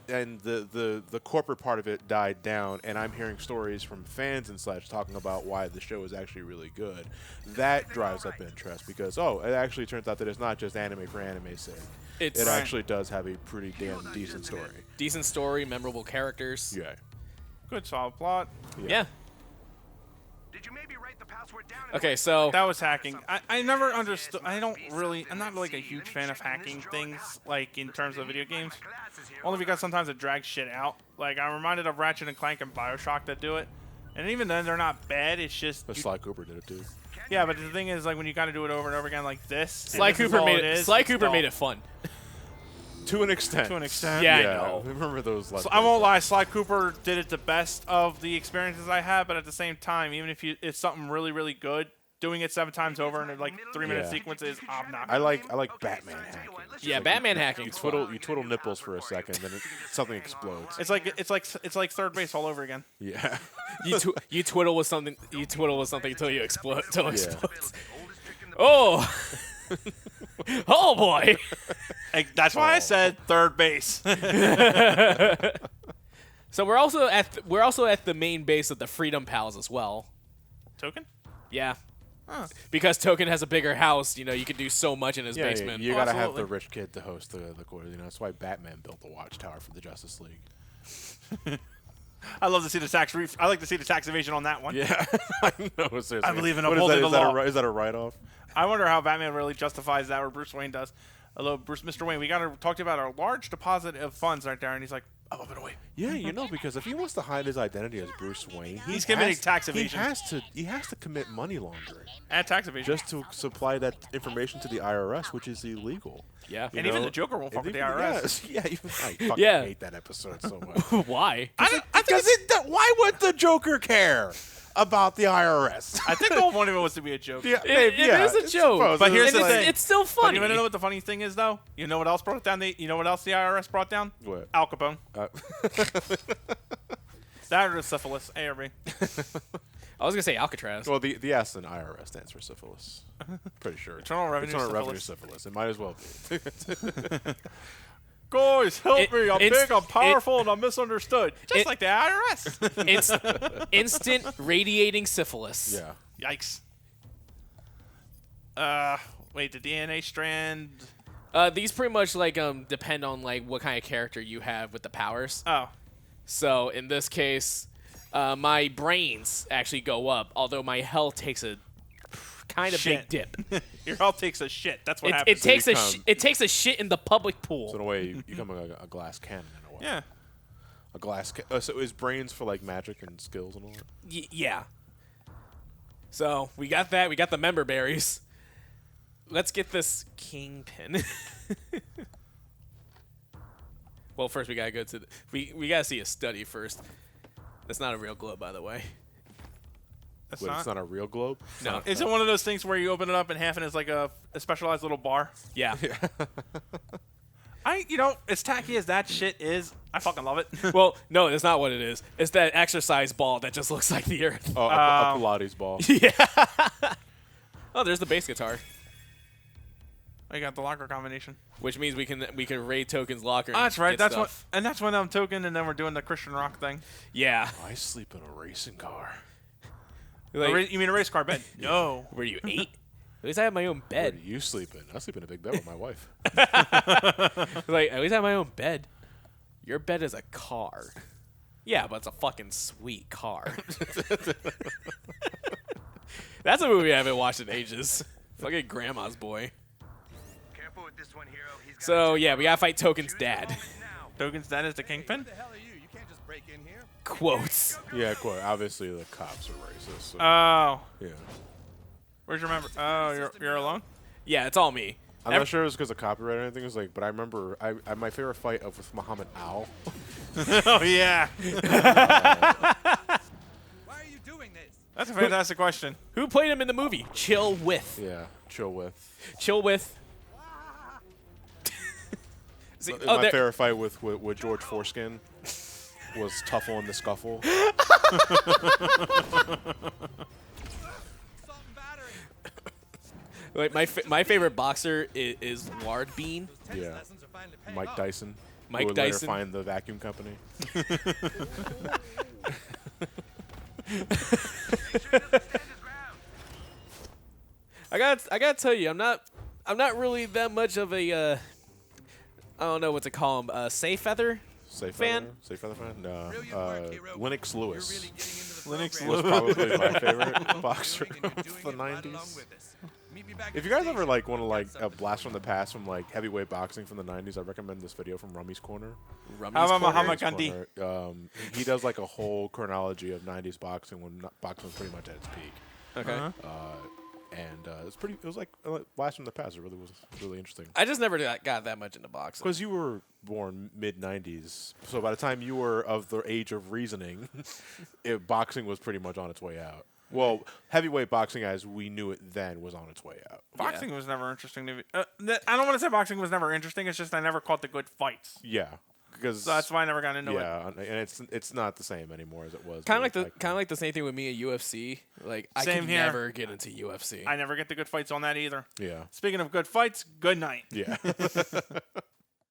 [SPEAKER 3] and the corporate part of it died down, and I'm hearing stories from fans and such talking about why the show is actually really good, that drives up interest, because it actually turns out that it's not just anime for anime's sake.
[SPEAKER 2] It's
[SPEAKER 3] It actually does have a pretty damn decent story.
[SPEAKER 2] decent story, memorable characters.
[SPEAKER 3] Yeah.
[SPEAKER 1] Good solid plot.
[SPEAKER 2] Yeah.
[SPEAKER 5] Did you maybe write the password down?
[SPEAKER 2] Okay, so
[SPEAKER 1] That was hacking. I never understood. I'm not like a huge fan of hacking things, like in terms of video games. Only because sometimes it drags shit out. Like, I'm reminded of Ratchet and Clank and Bioshock that do it. And even then, they're not bad. It's just.
[SPEAKER 3] But Sly Cooper did it too.
[SPEAKER 1] Yeah, but the thing is, like, when you kind of do it over and over again like this.
[SPEAKER 2] Sly Cooper made it fun.
[SPEAKER 3] To an extent.
[SPEAKER 1] To an extent.
[SPEAKER 2] Yeah, I know.
[SPEAKER 3] Remember those?
[SPEAKER 1] So I won't lie, Sly Cooper did it the best of the experiences I had, but at the same time, even if it's something really, really good, doing it 7 times over in like 3-minute
[SPEAKER 3] Yeah.
[SPEAKER 1] sequences, obnoxious.
[SPEAKER 3] I like Batman hacking.
[SPEAKER 2] Yeah, Batman hacking.
[SPEAKER 3] You twiddle nipples for a second, then something explodes.
[SPEAKER 1] It's like third base all over again.
[SPEAKER 3] Yeah.
[SPEAKER 2] You twiddle with something. You twiddle with something until you explode. Until it
[SPEAKER 3] Yeah.
[SPEAKER 2] explodes. Oh. Oh boy.
[SPEAKER 1] Like, that's why I said third base.
[SPEAKER 2] So we're also at the main base of the Freedom Pals as well.
[SPEAKER 1] Token?
[SPEAKER 2] Yeah. Because Token has a bigger house, you could do so much in his
[SPEAKER 3] Yeah,
[SPEAKER 2] basement.
[SPEAKER 3] you gotta have
[SPEAKER 1] absolutely.
[SPEAKER 3] the rich kid to host the quarters. That's why Batman built the Watchtower for the Justice League.
[SPEAKER 1] I love to see the tax I like to see the tax evasion on that one.
[SPEAKER 3] Yeah, I know. Seriously.
[SPEAKER 1] I believe in
[SPEAKER 3] What is
[SPEAKER 1] upholding
[SPEAKER 3] that?
[SPEAKER 1] the law.
[SPEAKER 3] Is that a write-off?
[SPEAKER 1] I wonder how Batman really justifies that, or Bruce Wayne does. Hello, Mr. Wayne, we got to talk to you about our large deposit of funds right there. And he's like, I'm up and away.
[SPEAKER 3] Yeah, you know, because if he wants to hide his identity as Bruce Wayne,
[SPEAKER 1] He's committing tax evasion.
[SPEAKER 3] He has to commit money laundering
[SPEAKER 1] And tax evasion.
[SPEAKER 3] just to supply that information to the IRS, which is illegal.
[SPEAKER 2] Yeah.
[SPEAKER 1] And even the Joker won't fuck with the IRS.
[SPEAKER 3] Yeah, I fucking
[SPEAKER 2] Yeah.
[SPEAKER 3] hate that episode so much.
[SPEAKER 2] Why?
[SPEAKER 3] Why would the Joker care about the IRS?
[SPEAKER 1] I think the whole point of it was to be a joke.
[SPEAKER 3] Yeah,
[SPEAKER 2] It is a joke,
[SPEAKER 1] But here's the thing.
[SPEAKER 2] It's still
[SPEAKER 1] But
[SPEAKER 2] funny.
[SPEAKER 1] you want to know what the funny thing is, though? You know what else brought down the? You know what else the IRS brought down?
[SPEAKER 3] What?
[SPEAKER 1] Al Capone.
[SPEAKER 3] Uh,
[SPEAKER 1] That or syphilis. A or B.
[SPEAKER 2] I was gonna say Alcatraz.
[SPEAKER 3] well, the S in IRS stands for syphilis. Pretty sure.
[SPEAKER 1] Internal Revenue
[SPEAKER 3] Revenue
[SPEAKER 1] syphilis.
[SPEAKER 3] It might as well be.
[SPEAKER 1] Guys, help
[SPEAKER 2] It-
[SPEAKER 1] me! I'm
[SPEAKER 2] it's-
[SPEAKER 1] big, I'm powerful, and I'm misunderstood. Just
[SPEAKER 2] it-
[SPEAKER 1] like the IRS.
[SPEAKER 2] It's instant radiating syphilis.
[SPEAKER 3] Yeah.
[SPEAKER 1] Yikes. Wait, the DNA strand.
[SPEAKER 2] These pretty much like depend on like what kind of character you have with the powers.
[SPEAKER 1] Oh,
[SPEAKER 2] So in this case, my brains actually go up, although my health takes a kind of big
[SPEAKER 1] Shit.
[SPEAKER 2] dip.
[SPEAKER 1] your health takes a shit. That's what happens.
[SPEAKER 2] It takes a shit in the public pool.
[SPEAKER 3] So in a way, you become a glass cannon in a way.
[SPEAKER 1] Yeah.
[SPEAKER 3] A glass. So is brains for like magic and skills and all that?
[SPEAKER 2] Yeah. So we got that. We got the member berries. Let's get this Kingpin. Well, first we gotta go to we gotta see a study first. That's not a real globe, by the way.
[SPEAKER 1] That's
[SPEAKER 3] Wait,
[SPEAKER 1] not.
[SPEAKER 3] it's not a real globe?
[SPEAKER 2] No.
[SPEAKER 1] Is it one of those things where you open it up and half and it's like a specialized little bar?
[SPEAKER 2] Yeah.
[SPEAKER 1] As tacky as that shit is, I fucking love it.
[SPEAKER 2] Well, no, that's not what it is. It's that exercise ball that just looks like the Earth.
[SPEAKER 3] Oh, a Pilates ball.
[SPEAKER 2] Oh, there's the bass guitar,
[SPEAKER 1] I got the locker combination.
[SPEAKER 2] which means we can raid Token's locker.
[SPEAKER 1] Oh, that's right.
[SPEAKER 2] Get
[SPEAKER 1] That's
[SPEAKER 2] stuff.
[SPEAKER 1] that's when I'm token, and then we're doing the Christian rock thing.
[SPEAKER 2] Yeah.
[SPEAKER 3] I sleep in a racing car.
[SPEAKER 2] Like,
[SPEAKER 1] You mean a race car bed? No.
[SPEAKER 2] were you 8? At least I have my own
[SPEAKER 3] Where
[SPEAKER 2] bed.
[SPEAKER 3] do you sleep in? I sleep in a big bed with my wife.
[SPEAKER 2] Like, at least I have my own bed. Your bed is a car. Yeah, but it's a fucking sweet car. That's a movie I haven't watched in ages. Fucking Grandma's Boy.
[SPEAKER 5] Careful with this one, hero. He's got
[SPEAKER 2] So,
[SPEAKER 5] a
[SPEAKER 2] yeah, we gotta fight Token's
[SPEAKER 5] Choose
[SPEAKER 2] dad.
[SPEAKER 5] your moment now.
[SPEAKER 1] Token's dad is the Kingpin?
[SPEAKER 5] Who the hell are you? You can't just break in here.
[SPEAKER 2] Quotes.
[SPEAKER 3] Yeah, quite. Obviously, the cops are racist. So,
[SPEAKER 1] Oh.
[SPEAKER 3] yeah.
[SPEAKER 1] Where's your member? Oh, you're alone?
[SPEAKER 2] Yeah, it's all me.
[SPEAKER 3] I'm not sure it was because of copyright or anything. It was like, but I remember my favorite fight of with Muhammad Al.
[SPEAKER 1] Oh, yeah.
[SPEAKER 5] Why are you doing this?
[SPEAKER 1] That's a fantastic question.
[SPEAKER 2] Who played him in the movie? Chill with.
[SPEAKER 3] Yeah, chill with.
[SPEAKER 2] Chill with. See,
[SPEAKER 3] My
[SPEAKER 2] there-
[SPEAKER 3] favorite fight with George Foreskin was Tuffle in the Scuffle.
[SPEAKER 5] Assault and battery.
[SPEAKER 2] like my favorite boxer is Lard Bean.
[SPEAKER 3] Yeah,
[SPEAKER 5] Lessons are finally paying
[SPEAKER 3] Mike
[SPEAKER 5] off.
[SPEAKER 3] Dyson.
[SPEAKER 2] Mike
[SPEAKER 3] who would later
[SPEAKER 2] Dyson.
[SPEAKER 3] find the vacuum company.
[SPEAKER 2] I gotta tell you, I'm not really that much of a I don't know what to call him. Safe feather.
[SPEAKER 3] Safe
[SPEAKER 2] Fan?
[SPEAKER 3] Feather? Safe Feather fan? No.
[SPEAKER 5] Brilliant work, hero.
[SPEAKER 3] Lennox
[SPEAKER 5] You're
[SPEAKER 3] Lewis
[SPEAKER 5] really getting into the
[SPEAKER 1] Lennox
[SPEAKER 5] program.
[SPEAKER 3] was probably my
[SPEAKER 5] You're
[SPEAKER 3] favorite boxer
[SPEAKER 5] doing and you're
[SPEAKER 3] of
[SPEAKER 5] doing
[SPEAKER 3] the
[SPEAKER 5] it right along
[SPEAKER 3] 90s.
[SPEAKER 5] with us. Meet me back
[SPEAKER 3] If
[SPEAKER 5] at
[SPEAKER 3] you
[SPEAKER 5] the
[SPEAKER 3] guys ever
[SPEAKER 5] station.
[SPEAKER 3] like want to
[SPEAKER 5] We've
[SPEAKER 3] like
[SPEAKER 5] got
[SPEAKER 3] a
[SPEAKER 5] something
[SPEAKER 3] blast from the past from like heavyweight boxing from the 90s, I recommend this video from Rummy's Corner.
[SPEAKER 1] How about Muhammad
[SPEAKER 3] Rummy's
[SPEAKER 1] Gandhi?
[SPEAKER 3] Corner. He does like a whole chronology of 90s boxing when boxing was pretty much at its peak.
[SPEAKER 2] Okay.
[SPEAKER 3] And it was like a blast from the past. It really was really interesting.
[SPEAKER 2] I just never got that much into boxing.
[SPEAKER 3] Because you were born mid 90s, so by the time you were of the age of reasoning, boxing was pretty much on its way out. Well, heavyweight boxing, as we knew it then, was on its way out.
[SPEAKER 1] Boxing was never interesting to me. I don't want to say boxing was never interesting. It's just I never caught the good fights.
[SPEAKER 3] Yeah, because
[SPEAKER 1] So that's why I never got into it.
[SPEAKER 3] yeah, and it's not the same anymore as it was.
[SPEAKER 2] Kind of
[SPEAKER 3] back then.
[SPEAKER 2] like the same thing with me at UFC. Like I
[SPEAKER 1] Same
[SPEAKER 2] could
[SPEAKER 1] here.
[SPEAKER 2] never get into UFC.
[SPEAKER 1] I never get the good fights on that either.
[SPEAKER 3] Yeah,
[SPEAKER 1] Speaking of good fights, good night.
[SPEAKER 3] yeah.